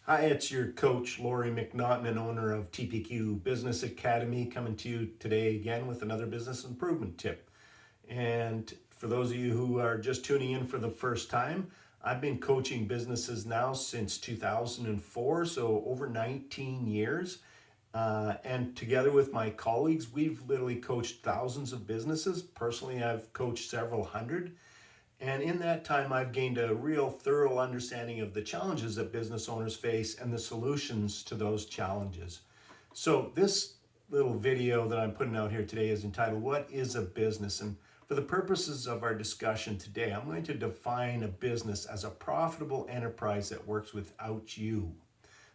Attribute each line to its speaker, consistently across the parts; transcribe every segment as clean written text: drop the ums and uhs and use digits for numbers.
Speaker 1: Hi, it's your coach, Lori McNaughton, and owner of TPQ Business Academy, coming to you today again with another business improvement tip. And for those of you who are just tuning in for the first time, I've been coaching businesses now since 2004, so over 19 years. And together with my colleagues, we've literally coached thousands of businesses. Personally, I've coached several hundred. And in that time, I've gained a real thorough understanding of the challenges that business owners face and the solutions to those challenges. So, this little video that I'm putting out here today is entitled, What is a Business? And for the purposes of our discussion today, I'm going to define a business as a profitable enterprise that works without you.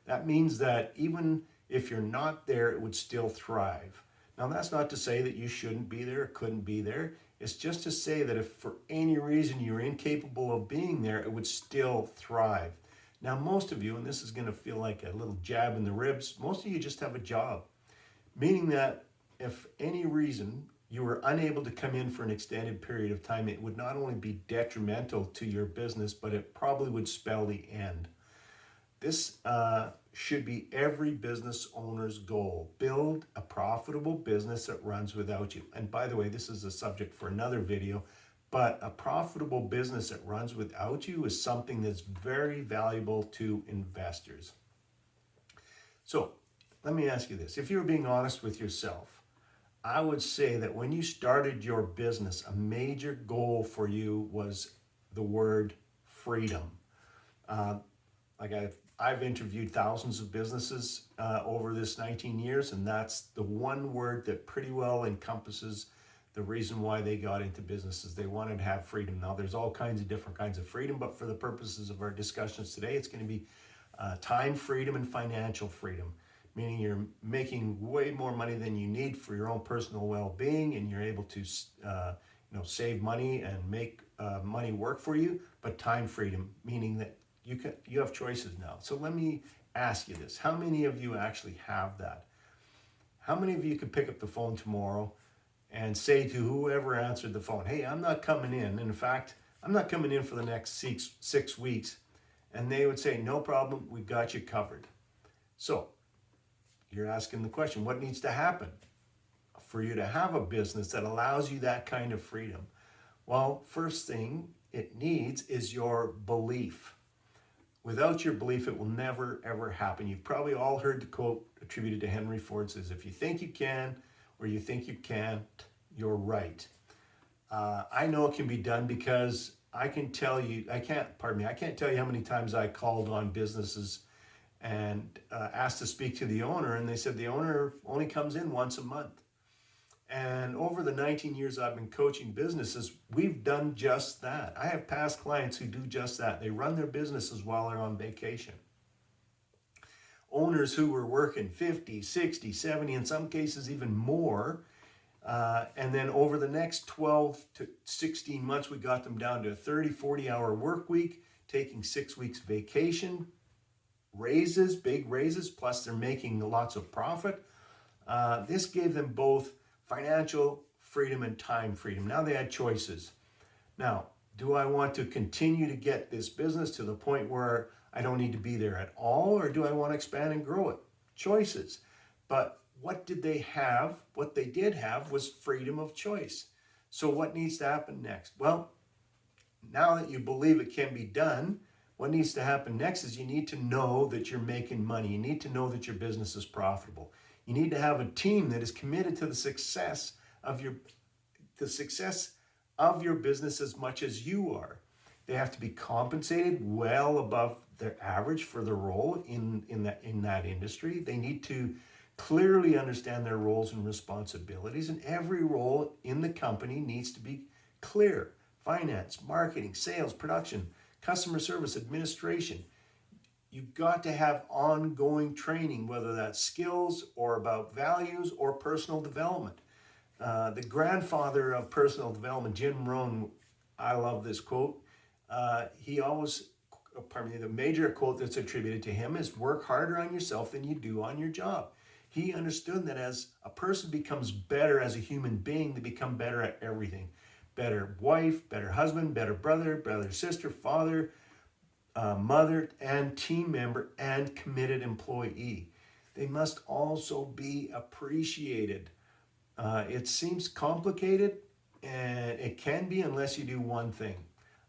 Speaker 1: That means that even if you're not there, it would still thrive. Now, that's not to say that you shouldn't be there or couldn't be there. It's just to say that if for any reason you're incapable of being there, it would still thrive. Now, most of you, and this is going to feel like a little jab in the ribs, most of you just have a job, meaning that if any reason you were unable to come in for an extended period of time, it would not only be detrimental to your business, but it probably would spell the end. This should be every business owner's goal. Build a profitable business that runs without you. And by the way, this is a subject for another video, but a profitable business that runs without you is something that's very valuable to investors. So let me ask you this. If you're being honest with yourself, I would say that when you started your business, a major goal for you was the word freedom. Uh, like I've interviewed thousands of businesses over this 19 years, and that's the one word that pretty well encompasses the reason why they got into businesses. They wanted to have freedom. Now, there's all kinds of different kinds of freedom, but for the purposes of our discussions today, it's going to be time freedom and financial freedom, meaning you're making way more money than you need for your own personal well-being, and you're able to save money and make money work for you. But time freedom, meaning that you have choices now. So let me ask you this. How many of you actually have that? How many of you could pick up the phone tomorrow and say to whoever answered the phone, hey, I'm not coming in. In fact, I'm not coming in for the next six weeks. And they would say, no problem, we got you covered. So you're asking the question, what needs to happen for you to have a business that allows you that kind of freedom? Well, first thing it needs is your belief. Without your belief, it will never, ever happen. You've probably all heard the quote attributed to Henry Ford says, if you think you can or you think you can't, you're right. I know it can be done because I can't tell you how many times I called on businesses and asked to speak to the owner, and they said the owner only comes in once a month. And over the 19 years I've been coaching businesses, we've done just that. I have past clients who do just that. They run their businesses while they're on vacation. Owners who were working 50, 60, 70, in some cases even more. And then over the next 12 to 16 months, we got them down to a 30, 40-hour work week, taking 6 weeks vacation, raises, big raises, plus they're making lots of profit. This gave them both financial freedom and time freedom. Now they had choices. Now, do I want to continue to get this business to the point where I don't need to be there at all, or do I want to expand and grow it? Choices. But what did they have? What they did have was freedom of choice. So what needs to happen next? Well, now that you believe it can be done, what needs to happen next is you need to know that you're making money. You need to know that your business is profitable. You need to have a team that is committed to the success of your business as much as you are. They have to be compensated well above their average for their role in that industry. They need to clearly understand their roles and responsibilities, and every role in the company needs to be clear. Finance, marketing, sales, production, customer service, administration. You've got to have ongoing training, whether that's skills or about values or personal development. The grandfather of personal development, Jim Rohn, I love this quote. The major quote that's attributed to him is, work harder on yourself than you do on your job. He understood that as a person becomes better as a human being, they become better at everything. Better wife, better husband, better brother, better sister, father, mother and team member and committed employee. They must also be appreciated. It seems complicated, and it can be unless you do one thing.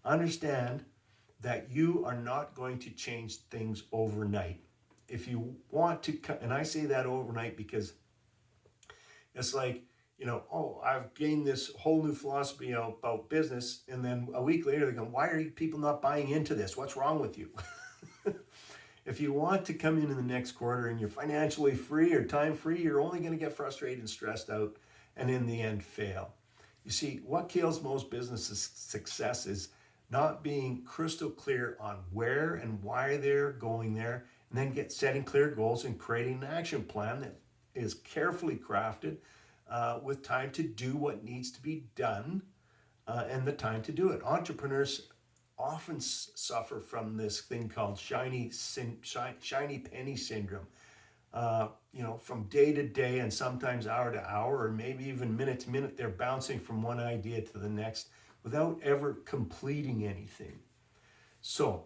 Speaker 1: Understand that you are not going to change things overnight. If you want to, and I say that overnight because it's like, oh, I've gained this whole new philosophy about business. And then a week later, they go, why are people not buying into this? What's wrong with you? If you want to come in the next quarter and you're financially free or time free, you're only going to get frustrated and stressed out and in the end fail. You see, what kills most businesses' success is not being crystal clear on where and why they're going there, and then setting clear goals and creating an action plan that is carefully crafted with time to do what needs to be done and the time to do it. Entrepreneurs often suffer from this thing called shiny penny syndrome. From day to day and sometimes hour to hour, or maybe even minute to minute, they're bouncing from one idea to the next without ever completing anything. So,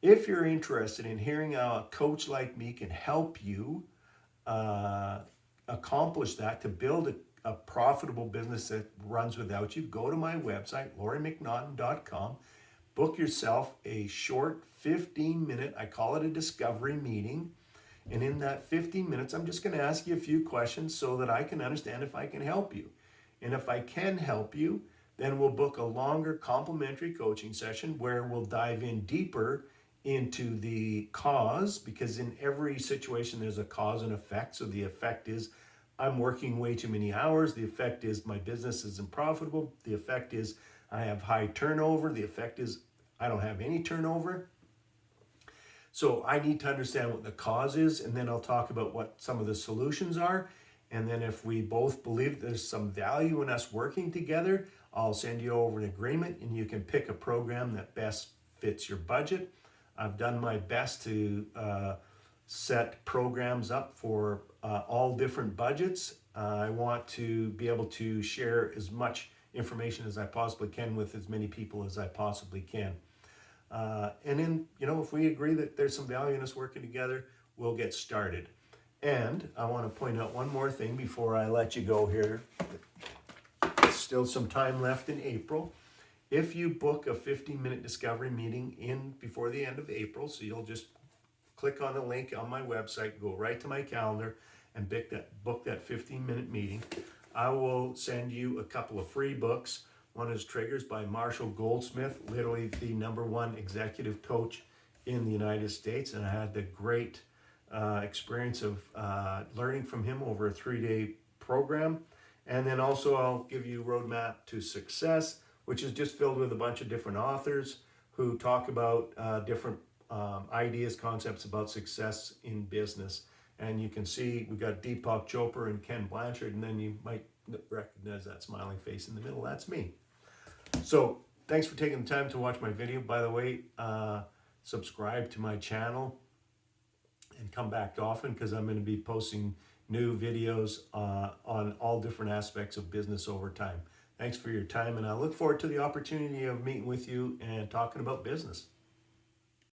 Speaker 1: if you're interested in hearing how a coach like me can help you accomplish that, to build a profitable business that runs without you, go to my website, lauriemcnaughton.com. Book yourself a short 15-minute, I call it a discovery meeting. And in that 15 minutes, I'm just going to ask you a few questions so that I can understand if I can help you. And if I can help you, then we'll book a longer complimentary coaching session where we'll dive in deeper into the cause, because in every situation there's a cause and effect. So the effect is I'm working way too many hours. The effect is my business isn't profitable. The effect is I have high turnover. The effect is I don't have any turnover. So I need to understand what the cause is, and then I'll talk about what some of the solutions are. And then if we both believe there's some value in us working together, I'll send you over an agreement and you can pick a program that best fits your budget. I've done my best to set programs up for all different budgets. I want to be able to share as much information as I possibly can with as many people as I possibly can. And then, if we agree that there's some value in us working together, we'll get started. And I want to point out one more thing before I let you go here. There's still some time left in April. If you book a 15-minute discovery meeting in before the end of April, so you'll just click on the link on my website, go right to my calendar, and book that 15-minute meeting, I will send you a couple of free books. One is Triggers by Marshall Goldsmith, literally the #1 executive coach in the United States. And I had the great experience of learning from him over a 3-day program. And then also I'll give you Roadmap to Success, which is just filled with a bunch of different authors who talk about different ideas, concepts about success in business. And you can see we've got Deepak Chopra and Ken Blanchard, and then you might recognize that smiling face in the middle. That's me. So thanks for taking the time to watch my video. By the way, subscribe to my channel and come back often, because I'm going to be posting new videos on all different aspects of business over time. Thanks for your time, and I look forward to the opportunity of meeting with you and talking about business.